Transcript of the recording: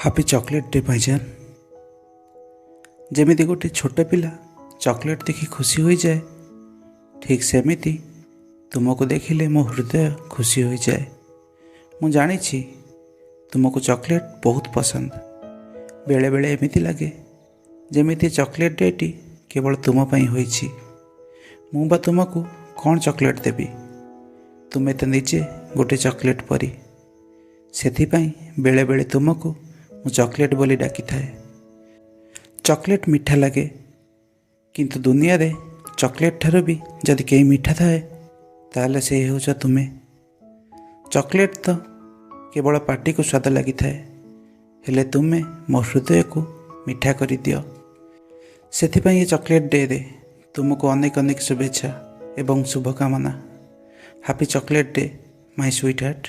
Happy chocolate day ଭାଇଜାନ। ଯେମିତି ଗୋଟେ ଛୋଟ ପିଲା ଚକୋଲେଟ୍ ଦେଖି ଖୁସି ହୋଇଯାଏ, ଠିକ୍ ସେମିତି ତୁମକୁ ଦେଖିଲେ ମୋ ହୃଦୟ ଖୁସି ହୋଇଯାଏ। ମୁଁ ଜାଣିଛି ତୁମକୁ ଚକୋଲେଟ୍ ବହୁତ ପସନ୍ଦ। ବେଳେବେଳେ ଏମିତି ଲାଗେ ଯେମିତି ଚକୋଲେଟ୍ ଡେଟି କେବଳ ତୁମ ପାଇଁ ହୋଇଛି। ମୁଁ ବା ତୁମକୁ କ'ଣ ଚକୋଲେଟ୍ ଦେବି? ତୁମେ ତ ନିଜେ ଗୋଟେ ଚକୋଲେଟ୍ ପରି। ସେଥିପାଇଁ ବେଳେବେଳେ ତୁମକୁ ମୁଁ ଚକୋଲେଟ୍ ବୋଲି ଡାକିଥାଏ। ଚକୋଲେଟ୍ ମିଠା ଲାଗେ, କିନ୍ତୁ ଦୁନିଆରେ ଚକୋଲେଟ୍ ଠାରୁ ବି ଯଦି କେହି ମିଠା ଥାଏ ତାହେଲେ ସେ ହେଉଛ ତୁମେ। ଚକୋଲେଟ୍ ତ କେବଳ ପାଟିକୁ ସ୍ୱାଦ ଲାଗିଥାଏ, ହେଲେ ତୁମେ ମୋ ହୃଦୟକୁ ମିଠା କରିଦିଅ। ସେଥିପାଇଁ ଏ ଚକୋଲେଟ୍ ଡେରେ ତୁମକୁ ଅନେକ ଅନେକ ଶୁଭେଚ୍ଛା ଏବଂ ଶୁଭକାମନା। ହାପି ଚକୋଲେଟ୍ ଡେ ମାଇ ସୁଇଟ୍ ହାର୍ଟ।